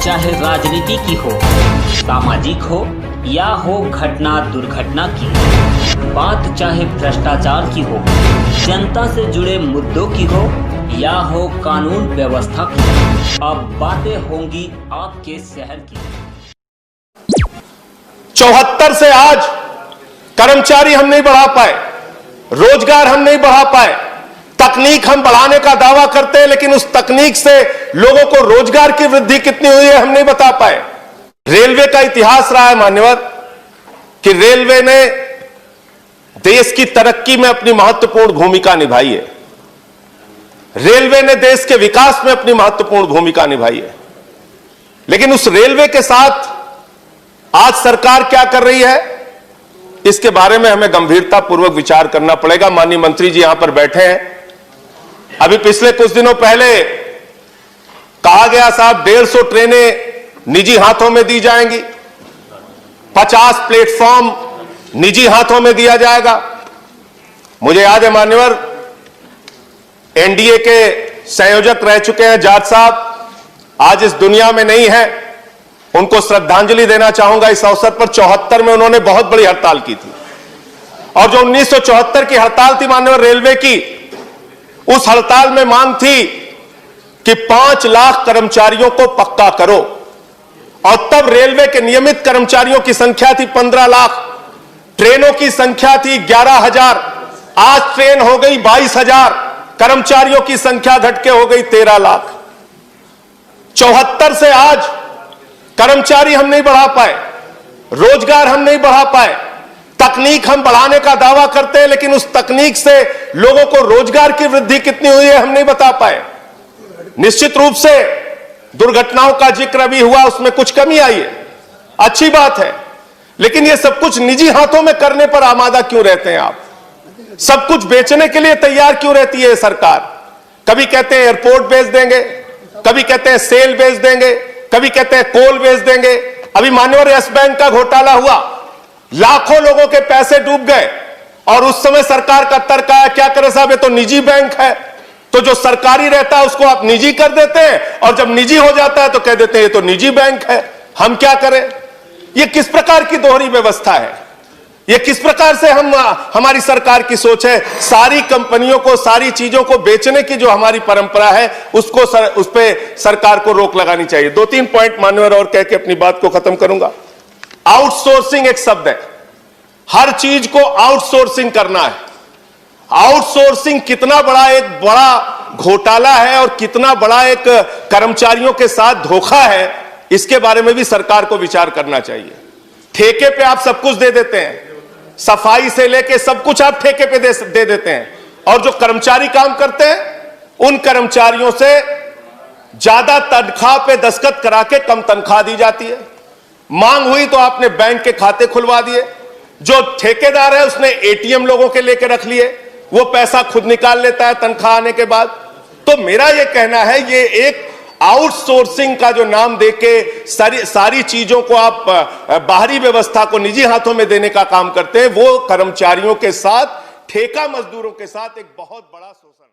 चाहे राजनीति की हो, सामाजिक हो या हो घटना दुर्घटना की, बात चाहे भ्रष्टाचार की हो, जनता से जुड़े मुद्दों की हो या हो कानून व्यवस्था की, अब बातें होंगी आपके शहर की। 74 से आज कर्मचारी हम नहीं बढ़ा पाए, रोजगार हम नहीं बढ़ा पाए, तकनीक हम बढ़ाने का दावा करते हैं, लेकिन उस तकनीक से लोगों को रोजगार की वृद्धि कितनी हुई है हम नहीं बता पाए। रेलवे का इतिहास रहा है मान्यवर कि रेलवे ने देश की तरक्की में अपनी महत्वपूर्ण भूमिका निभाई है, रेलवे ने देश के विकास में अपनी महत्वपूर्ण भूमिका निभाई है। लेकिन उस रेलवे के साथ आज सरकार क्या कर रही है, इसके बारे में हमें गंभीरतापूर्वक विचार करना पड़ेगा। माननीय मंत्री जी यहां पर बैठे हैं। अभी पिछले कुछ दिनों पहले कहा गया साहब 150 ट्रेनें निजी हाथों में दी जाएंगी, 50 प्लेटफॉर्म निजी हाथों में दिया जाएगा। मुझे याद है मान्यवर, एनडीए के संयोजक रह चुके हैं जाट साहब, आज इस दुनिया में नहीं है, उनको श्रद्धांजलि देना चाहूंगा इस अवसर पर। 74 में उन्होंने बहुत बड़ी हड़ताल की थी, और जो 1974 की हड़ताल थी माननीय रेलवे की, उस हड़ताल में मांग थी कि 5 लाख कर्मचारियों को पक्का करो, और तब रेलवे के नियमित कर्मचारियों की संख्या थी 15 लाख, ट्रेनों की संख्या थी 11,000, आज ट्रेन हो गई 22,000, कर्मचारियों की संख्या घट के हो गई 13 लाख। 74 से आज कर्मचारी हम नहीं बढ़ा पाए, रोजगार हम नहीं बढ़ा पाए, तकनीक हम बढ़ाने का दावा करते हैं, लेकिन उस तकनीक से लोगों को रोजगार की वृद्धि कितनी हुई है हम नहीं बता पाए। निश्चित रूप से दुर्घटनाओं का जिक्र भी हुआ, उसमें कुछ कमी आई है, अच्छी बात है, लेकिन ये सब कुछ निजी हाथों में करने पर आमादा क्यों रहते हैं आप? सब कुछ बेचने के लिए तैयार क्यों रहती है सरकार? कभी कहते हैं एयरपोर्ट बेच देंगे, कभी कहते हैं सेल बेच देंगे, कभी कहते हैं कोल बेच देंगे। अभी मान्यवर यस बैंक का घोटाला हुआ, लाखों लोगों के पैसे डूब गए, और उस समय सरकार का तर्क आया क्या करें साहब, ये तो निजी बैंक है, तो जो सरकारी रहता है उसको आप निजी कर देते हैं, और जब निजी हो जाता है तो कह देते हैं ये तो निजी बैंक है, हम क्या करें? ये किस प्रकार की दोहरी व्यवस्था है? ये किस प्रकार से हमारी सरकार की सोच है? सारी कंपनियों को, सारी चीजों को बेचने की जो हमारी परंपरा है, उसको उस पे सरकार को रोक लगानी चाहिए। 2-3 पॉइंट मान्यवर और कह के अपनी बात को खत्म करूंगा। आउटसोर्सिंग एक शब्द है, हर चीज को आउटसोर्सिंग करना है। आउटसोर्सिंग कितना बड़ा घोटाला है और कितना बड़ा एक कर्मचारियों के साथ धोखा है, इसके बारे में भी सरकार को विचार करना चाहिए। ठेके पे आप सब कुछ दे देते हैं, सफाई से लेके सब कुछ आप ठेके पे दे देते हैं, और जो कर्मचारी काम करते हैं उन कर्मचारियों से ज्यादा तनख्वाह पे दस्तखत करा के कम तनख्वाह दी जाती है। मांग हुई तो आपने बैंक के खाते खुलवा दिए, जो ठेकेदार है उसने एटीएम लोगों के लेके रख लिए, वो पैसा खुद निकाल लेता है तनख्वाह आने के बाद। तो मेरा ये कहना है, ये एक आउटसोर्सिंग का जो नाम देके सारी चीजों को आप बाहरी व्यवस्था को निजी हाथों में देने का काम करते हैं, वो कर्मचारियों के साथ, ठेका मजदूरों के साथ एक बहुत बड़ा शोषण है।